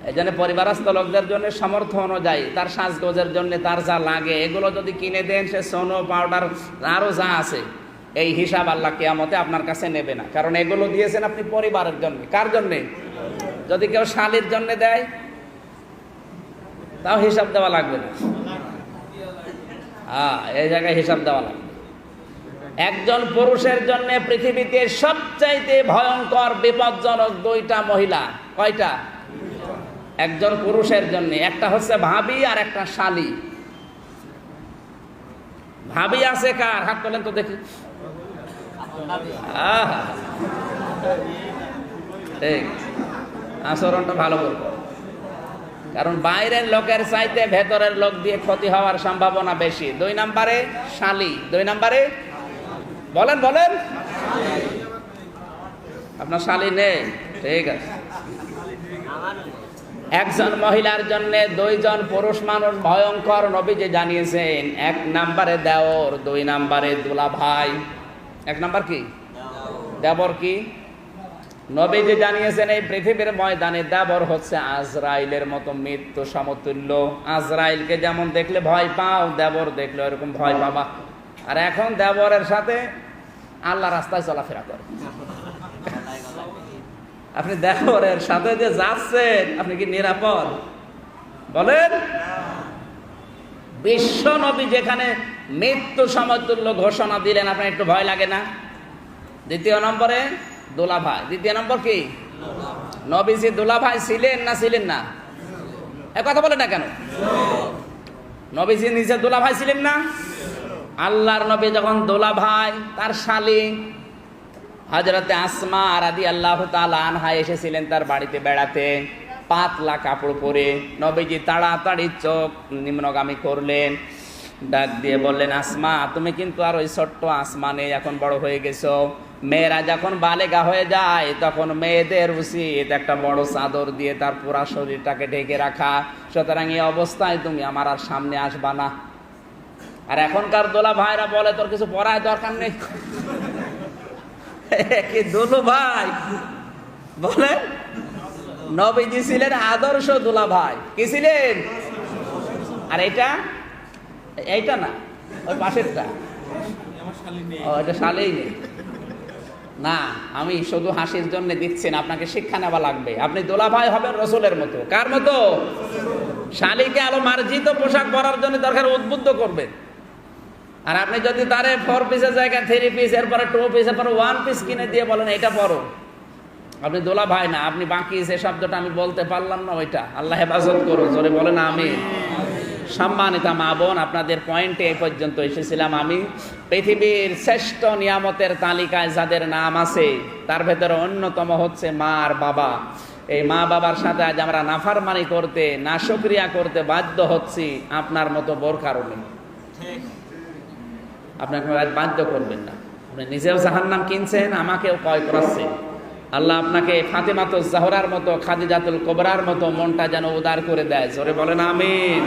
এই জন্য পরিবারস্থ লোকদের জন্য সামর্থ্য অনুযায়ী তার সাজগোজের জন্য তার যা লাগে এগুলো যদি কিনে দেন, সে সোনো পাউডার আরও যা আছে, এই হিসাব আল্লাহ কিয়ামতে আপনার কাছে নেবে না। কারণ এগুলো দিয়েছেন আপনি পরিবারের জন্য। কার জন্যে? যদি কেউ শালীর জন্য দেয় তাও হিসাব দেওয়া লাগবে না। এই জায়গায় হিসাব দেওয়া লাগবে। একজন পুরুষের জন্য পৃথিবীতে সবচাইতে ভয়ঙ্কর বিপজ্জনক দুইটা মহিলা। কয়টা? একজন পুরুষের জন্য একটা হচ্ছে ভাবি আর একটা শালী। ভাবি আছে কার? হাত তোলেন তো দেখি। ঠিক, আচরণটা ভালো করবো, কারণ বাইরের লোকের চাইতে ভেতরের লোক দিয়ে ক্ষতি হওয়ার সম্ভাবনা বেশি। 2 নম্বরে শালী। 2 নম্বরে বলেন বলেন, আপনার শালী নেই? ঠিক আছে। একজন মহিলার জন্য 2 জন পুরুষ মানুষ ভয়ঙ্কর। নবীজি জানিয়েছেন 1 নম্বরে দেওর, 2 নম্বরে দুলা ভাই। 1 নম্বর কি? দেবর। কি? নবীজি জানিয়েছেন এই পৃথিবীর ময়দানে দেবর হচ্ছে আজরাইলের মতো মৃত্যু সমতুল্য। আজরাইলকে যেমন দেখলে ভয় পাও, দেবর দেখলে এরকম ভয় পাবা। আর এখন দেবরের সাথে আল্লাহ রাস্তায় চলাফেরা করে। আপনি দেবরের সাথে যে যাচ্ছেন, আপনি কি নিরাপদ? বলেন। বিশ্ব নবী যেখানে মৃত্যু সমতুল্য ঘোষণা দিলেন, আপনার একটু ভয় লাগে না? 2 নম্বরে দোলা ভাই। 2 নম্বর কি? নবীজি দোলা ভাই ছিলেন না ছিলেন না? কথা বলেন না কেন? নবীজি নিজে দোলা ভাই ছিলেন না? আল্লাহর নবী যখন দোলা ভাই, তার শালী হযরতে আসমা রাদিয়াল্লাহু তাআলা আনহা এসেছিলেন তার বাড়িতে বেড়াতে, পাতলা কাপড় পরে। নবীজি তাড়াতাড়ি চোখ নিম্নগামী করলেন, ডাক দিয়ে বললেন, আসমা তুমি কিন্তু আর ওই ছোট্ট আসমা নেই, এখন বড় হয়ে গেছো। মেয়েরা যখন বালেগা হয়ে যায় তখন মেয়েদের উচিত একটা বড় চাদর দিয়ে তার পুরা শরীরটাকে ঢেকে রাখা। সুতরাং এই অবস্থায় তুমি আমার আর সামনে আসবা না। আর এখনকার দোলা ভাইরা বলে তোর কিছু পড়ায় দরকার নেই। কি দোলা ভাই বলেন? নবীজি ছিলেন আদর্শ দোলা ভাই। কি ছিলেন? আর এইটা না, ওই পাশেরটা, এটা শালেই নেই না। আমি শুধু হাসির জন্য দিচ্ছি না, আপনাকে শিক্ষা নেওয়া লাগবে। আপনি দোলা ভাই হবেন রসুলের মতো। কার মতো? শালীকে আলো মার্জিত পোশাক পরার জন্য দরকার উদ্বুদ্ধ করবেন। আর আপনি যদি তারে 4 পিসের জায়গায় 3 পিস, এরপরে 2 পিস, এরপরে 1 পিস কিনে দিয়ে বলেন এটা পরো, আপনি দোলা ভাই না, আপনি বাকি যে শব্দটা আমি বলতে পারলাম না ওইটা। আল্লাহ হেফাজত করুন, জোরে বলেন আমিন। সম্মানিতা মা বোন, আপনাদের পয়েন্টে এই পর্যন্ত এসেছিলাম আমি। পৃথিবীর শ্রেষ্ঠ নিয়ামতের তালিকায় যাদের নাম আছে তার ভেতরে অন্যতম হচ্ছে মা আর বাবা। এই মা বাবার সাথে আজ আমরা নাফরমানি করতে, নাশুকরিয়া করতে বাধ্য হচ্ছি। আপনার মতো বোর কারণে আপনাকে আজ বাধ্য করবেন না। আপনি নিজেও জাহান্নাম কিনছেন, আমাকেও ক্রয় করাচ্ছেন। আল্লাহ আপনাকে ফাতেমাতুজ জাহরার মতো, খাদিজাতুল কুবরার মতো মনটা যেন উদার করে দেয়। জোরে বলেন আমিন।